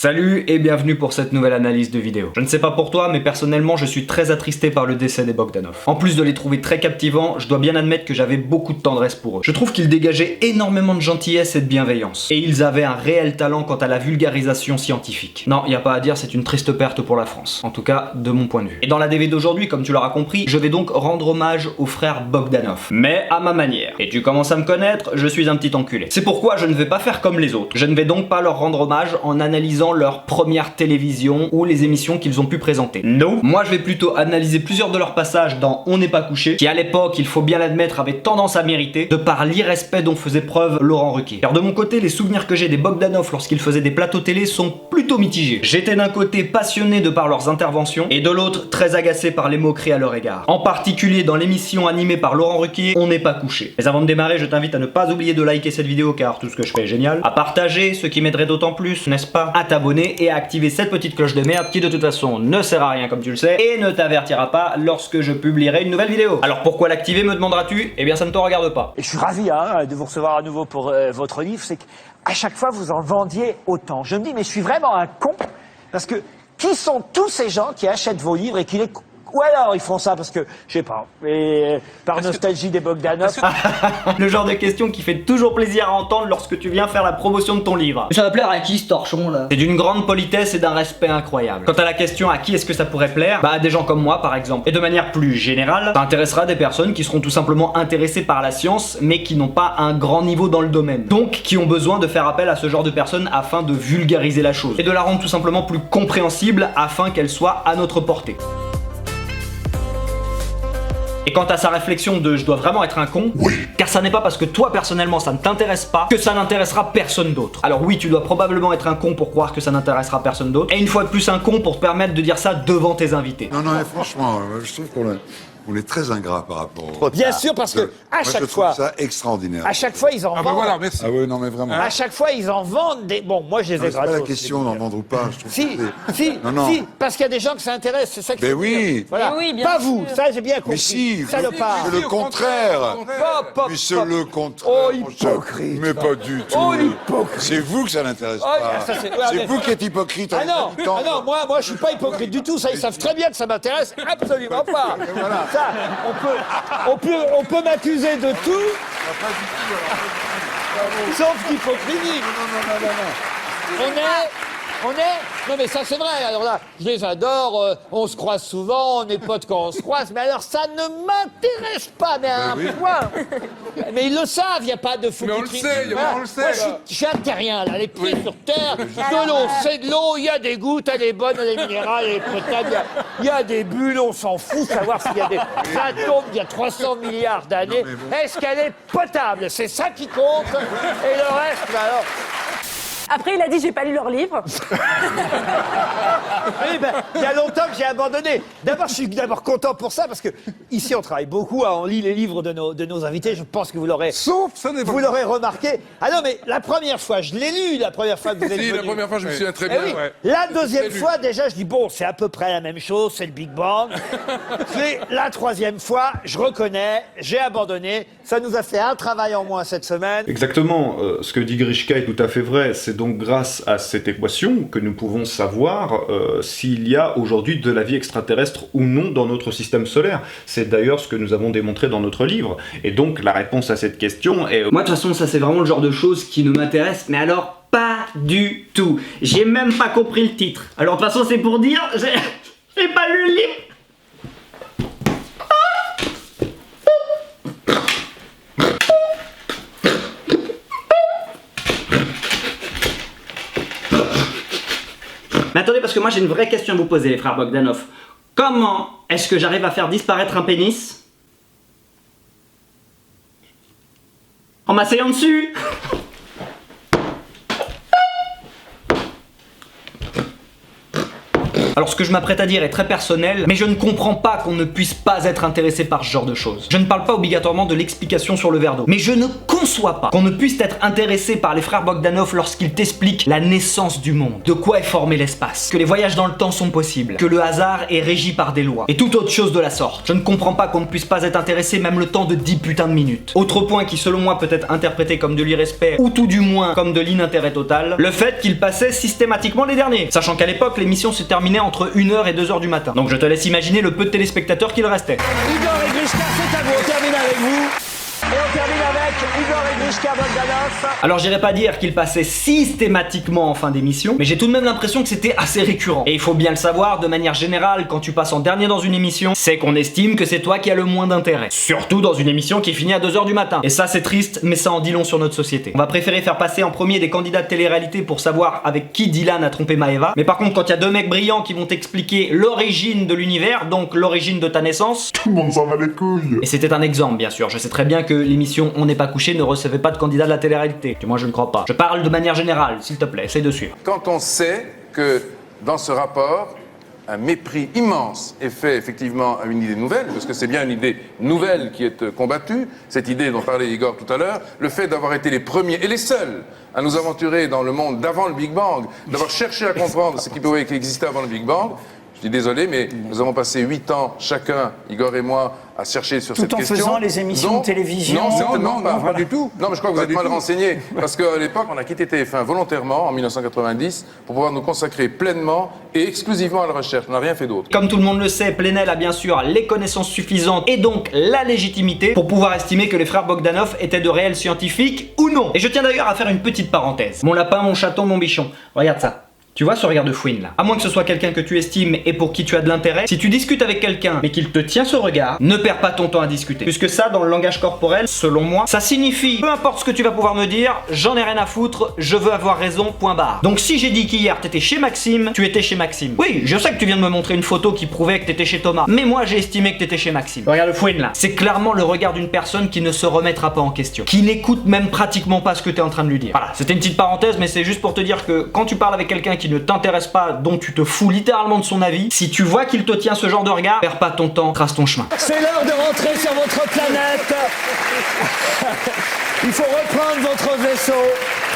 Salut et bienvenue pour cette nouvelle analyse de vidéo. Je ne sais pas pour toi, mais personnellement je suis très attristé par le décès des Bogdanov. En plus de les trouver très captivants, je dois bien admettre que j'avais beaucoup de tendresse pour eux. Je trouve qu'ils dégageaient énormément de gentillesse et de bienveillance. Et ils avaient un réel talent quant à la vulgarisation scientifique. Non, y a pas à dire, c'est une triste perte pour la France. En tout cas, de mon point de vue. Et dans la DV d'aujourd'hui, comme tu l'auras compris, je vais donc rendre hommage aux frères Bogdanov. Mais à ma manière. Et tu commences à me connaître, je suis un petit enculé. C'est pourquoi je ne vais pas faire comme les autres. Je ne vais donc pas leur rendre hommage en analysant leur première télévision ou les émissions qu'ils ont pu présenter. Non, moi je vais plutôt analyser plusieurs de leurs passages dans On n'est pas couché, qui à l'époque, il faut bien l'admettre, avait tendance à mériter, de par l'irrespect dont faisait preuve Laurent Ruquier. Car de mon côté, les souvenirs que j'ai des Bogdanov lorsqu'ils faisaient des plateaux télé sont plutôt mitigés. J'étais d'un côté passionné de par leurs interventions, et de l'autre très agacé par les moqueries à leur égard. En particulier dans l'émission animée par Laurent Ruquier, On n'est pas couché. Mais avant de démarrer, je t'invite à ne pas oublier de liker cette vidéo car tout ce que je fais est génial, à partager, ce qui m'aiderait d'autant plus, n'est-ce pas, à t'abonner et à activer cette petite cloche de merde qui de toute façon ne sert à rien comme tu le sais et ne t'avertira pas lorsque je publierai une nouvelle vidéo. Alors pourquoi l'activer me demanderas-tu? Eh bien ça ne te regarde pas. Et je suis ravi de vous recevoir à nouveau pour votre livre, c'est qu'à chaque fois vous en vendiez autant. Je me dis mais je suis vraiment un con parce que qui sont tous ces gens qui achètent vos livres et qui les... Ou alors ils font ça parce que, je sais pas, par nostalgie des Bogdanov. Le genre de question qui fait toujours plaisir à entendre lorsque tu viens faire la promotion de ton livre. Ça va plaire à qui ce torchon là? C'est d'une grande politesse et d'un respect incroyable. Quant à la question à qui est-ce que ça pourrait plaire, bah à des gens comme moi par exemple. Et de manière plus générale, ça intéressera des personnes qui seront tout simplement intéressées par la science mais qui n'ont pas un grand niveau dans le domaine. Donc qui ont besoin de faire appel à ce genre de personnes afin de vulgariser la chose. Et de la rendre tout simplement plus compréhensible afin qu'elle soit à notre portée. Et quant à sa réflexion de je dois vraiment être un con, oui. Car ça n'est pas parce que toi personnellement ça ne t'intéresse pas que ça n'intéressera personne d'autre. Alors oui, tu dois probablement être un con pour croire que ça n'intéressera personne d'autre, et une fois de plus un con pour te permettre de dire ça devant tes invités. Non, mais franchement, je trouve qu'on est très ingrat par rapport au... Bien sûr, parce que à chaque fois, je trouve ça extraordinaire. à chaque fois ils en vendent. Voilà, merci. Ah oui, non mais vraiment. À chaque fois ils en vendent des. Bon, moi je les ai C'est pas la gratos. question d'en vendre ou pas. Je trouve Si, que si, Non. si, parce qu'il y a des gens que ça intéresse, c'est ça que Mais je veux oui. dire. Voilà. Mais oui, bien pas sûr. vous, ça j'ai bien compris. Mais si, Salopard. c'est le contraire. Pop, Mais c'est pop. le contraire. Oh, mon cher. hypocrite. Mais pas du tout. Oh, l'hypocrite. C'est vous que ça n'intéresse Oh, pas. ça, c'est- ouais, C'est mais- vous qui êtes hypocrite en Ah non, même temps. ah non, moi je suis pas hypocrite du tout, ça ils savent très bien que ça m'intéresse absolument pas. Ça, on peut m'accuser de tout, sauf d'hypocrisie. Non mais ça c'est vrai, alors là, je les adore, on se croise souvent, on est potes quand on se croise, mais alors ça ne m'intéresse pas, mais à un point. Mais ils le savent, il n'y a pas de fou. Mais on le sait, on le sait, Moi, là. je suis un terrien, là, les pieds sur terre, de l'eau, c'est de l'eau, il y a des gouttes, elle est bonne, elle est minérale, elle est potable, il y a des bulles, on s'en fout, savoir s'il y a des atomes d'il y a 300 milliards d'années, est-ce qu'elle est potable? C'est ça qui compte, et le reste, bah alors... Après, il a dit j'ai pas lu leur livre. Oui, ben, il y a longtemps que j'ai abandonné. D'abord, je suis d'abord content pour ça, parce que ici, on travaille beaucoup, on lit les livres de nos invités. Je pense que vous l'aurez... Sauf, ça n'est pas... Vous l'aurez remarqué. Ah non, mais la première fois, je l'ai lu, la première fois que vous êtes Si, venu. la première fois, je me souviens très Eh bien. oui. Ouais. La deuxième Je l'ai lu. fois, déjà, je dis, bon, c'est à peu près la même chose, c'est le Big Bang. C'est la troisième fois, je reconnais, j'ai abandonné. Ça nous a fait un travail en moins cette semaine. Exactement, ce que dit Grishka est tout à fait vrai. C'est donc grâce à cette équation que nous pouvons savoir s'il y a aujourd'hui de la vie extraterrestre ou non dans notre système solaire. C'est d'ailleurs ce que nous avons démontré dans notre livre. Et donc la réponse à cette question est... Moi de toute façon ça c'est vraiment le genre de choses qui ne m'intéresse, mais alors pas du tout. J'ai même pas compris le titre. Alors de toute façon c'est pour dire, j'ai pas lu le livre. Mais attendez, parce que moi j'ai une vraie question à vous poser, les frères Bogdanov. Comment est-ce que j'arrive à faire disparaître un pénis en m'asseyant dessus? Alors ce que je m'apprête à dire est très personnel, mais je ne comprends pas qu'on ne puisse pas être intéressé par ce genre de choses. Je ne parle pas obligatoirement de l'explication sur le verre d'eau, mais je ne conçois pas qu'on ne puisse être intéressé par les frères Bogdanov lorsqu'ils t'expliquent la naissance du monde, de quoi est formé l'espace, que les voyages dans le temps sont possibles, que le hasard est régi par des lois, et toute autre chose de la sorte. Je ne comprends pas qu'on ne puisse pas être intéressé même le temps de 10 putains de minutes. Autre point qui selon moi peut être interprété comme de l'irrespect, ou tout du moins comme de l'inintérêt total, le fait qu'il passait systématiquement les derniers, sachant qu'à l'époque l'émission se terminait entre 1h et 2h du matin. Donc je te laisse imaginer le peu de téléspectateurs qu'il restait. Igor et Grishka, c'est à vous, on termine avec vous. Et on termine avec Igor et Grishka Bogdanov. Alors j'irai pas dire qu'il passait systématiquement en fin d'émission, mais j'ai tout de même l'impression que c'était assez récurrent. Et il faut bien le savoir, de manière générale, quand tu passes en dernier dans une émission, c'est qu'on estime que c'est toi qui as le moins d'intérêt. Surtout dans une émission qui finit à 2h du matin. Et ça c'est triste, mais ça en dit long sur notre société. On va préférer faire passer en premier des candidats de télé-réalité pour savoir avec qui Dylan a trompé Maëva. Mais par contre, quand il y a deux mecs brillants qui vont t'expliquer l'origine de l'univers, donc l'origine de ta naissance, Tout le monde s'en va les couilles. et c'était un exemple bien sûr, je sais très bien que l'émission On n'est pas couché ne recevait pas de candidats de la télé-réalité. Du moins je ne crois pas. Je parle de manière générale, s'il te plaît, essaye de suivre. Quand on sait que dans ce rapport, un mépris immense est fait effectivement à une idée nouvelle, parce que c'est bien une idée nouvelle qui est combattue, cette idée dont parlait Igor tout à l'heure, le fait d'avoir été les premiers et les seuls à nous aventurer dans le monde d'avant le Big Bang, d'avoir cherché à comprendre ce qui pouvait exister avant le Big Bang. Je suis désolé, mais nous avons passé 8 ans, chacun, Igor et moi, à chercher sur cette question. Tout en faisant les émissions de télévision. Non, certainement pas. pas du tout. Non, mais je crois que vous êtes mal renseigné. Parce qu'à l'époque, on a quitté TF1 volontairement, en 1990, pour pouvoir nous consacrer pleinement et exclusivement à la recherche. On n'a rien fait d'autre. Comme tout le monde le sait, Plenel a bien sûr les connaissances suffisantes et donc la légitimité pour pouvoir estimer que les frères Bogdanov étaient de réels scientifiques ou non. Et je tiens d'ailleurs à faire une petite parenthèse. Mon lapin, mon chaton, mon bichon. Regarde ça. Tu vois ce regard de fouine là? À moins que ce soit quelqu'un que tu estimes et pour qui tu as de l'intérêt, si tu discutes avec quelqu'un mais qu'il te tient ce regard, ne perds pas ton temps à discuter. Puisque ça, dans le langage corporel, selon moi, ça signifie peu importe ce que tu vas pouvoir me dire, j'en ai rien à foutre, je veux avoir raison, point barre. Donc si j'ai dit qu'hier t'étais chez Maxime, tu étais chez Maxime. Oui, je sais que tu viens de me montrer une photo qui prouvait que t'étais chez Thomas, mais moi j'ai estimé que t'étais chez Maxime. Regarde le fouine là. C'est clairement le regard d'une personne qui ne se remettra pas en question, qui n'écoute même pratiquement pas ce que t'es en train de lui dire. Voilà, c'était une petite parenthèse, mais c'est juste pour te dire que quand tu parles avec quelqu'un qui ne t'intéresse pas, dont tu te fous littéralement de son avis, si tu vois qu'il te tient ce genre de regard, perds pas ton temps, trace ton chemin. C'est l'heure de rentrer sur votre planète. Il faut reprendre votre vaisseau,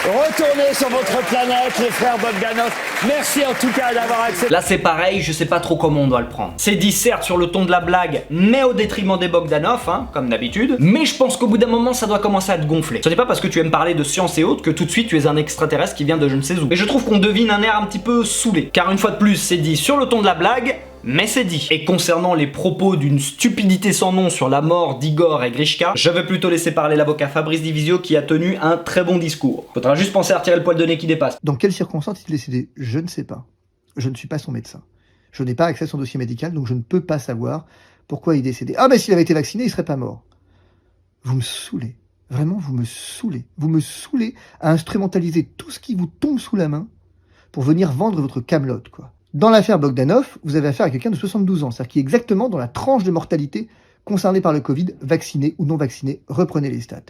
retourner sur votre planète, les frères Bogdanov. Merci en tout cas d'avoir accepté. Là c'est pareil, je sais pas trop comment on doit le prendre. C'est dit certes sur le ton de la blague, mais au détriment des Bogdanov, hein, comme d'habitude. Mais je pense qu'au bout d'un moment ça doit commencer à te gonfler. Ce n'est pas parce que tu aimes parler de science et autres que tout de suite tu es un extraterrestre qui vient de je ne sais où. Et je trouve qu'on devine un air un petit peu saoulé. Car une fois de plus, c'est dit sur le ton de la blague, mais c'est dit. Et concernant les propos d'une stupidité sans nom sur la mort d'Igor et Grishka, je vais plutôt laisser parler l'avocat Fabrice Divisio qui a tenu un très bon discours. Faudra juste penser à retirer le poil de nez qui dépasse. Dans quelles circonstances est-il décédé? Je ne sais pas. Je ne suis pas son médecin. Je n'ai pas accès à son dossier médical, donc je ne peux pas savoir pourquoi il est décédé. Ah, mais s'il avait été vacciné, il serait pas mort. Vous me saoulez. Vraiment, vous me saoulez. Vous me saoulez à instrumentaliser tout ce qui vous tombe sous la main pour venir vendre votre camelote, quoi. Dans l'affaire Bogdanov, vous avez affaire à quelqu'un de 72 ans, c'est-à-dire qui est exactement dans la tranche de mortalité concernée par le Covid, vacciné ou non vacciné, reprenez les stats.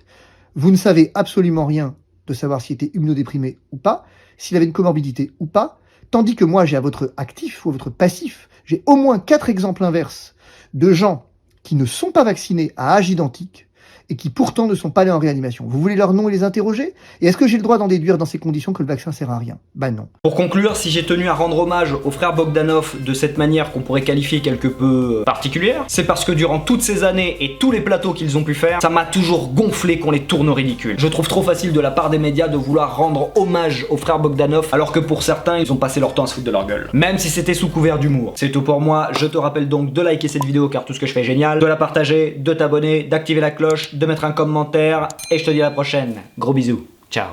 Vous ne savez absolument rien de savoir s'il était immunodéprimé ou pas, s'il avait une comorbidité ou pas, tandis que moi j'ai à votre actif ou à votre passif, j'ai au moins 4 exemples inverses de gens qui ne sont pas vaccinés à âge identique et qui pourtant ne sont pas allés en réanimation. Vous voulez leur nom et les interroger? Et est-ce que j'ai le droit d'en déduire dans ces conditions que le vaccin sert à rien? Bah non. Pour conclure, si j'ai tenu à rendre hommage aux frères Bogdanov de cette manière qu'on pourrait qualifier quelque peu particulière, c'est parce que durant toutes ces années et tous les plateaux qu'ils ont pu faire, ça m'a toujours gonflé qu'on les tourne au ridicule. Je trouve trop facile de la part des médias de vouloir rendre hommage aux frères Bogdanov alors que pour certains, ils ont passé leur temps à se foutre de leur gueule. Même si c'était sous couvert d'humour. C'est tout pour moi, je te rappelle donc de liker cette vidéo car tout ce que je fais est génial, de la partager, de t'abonner, d'activer la cloche, de mettre un commentaire, et je te dis à la prochaine. Gros bisous. Ciao.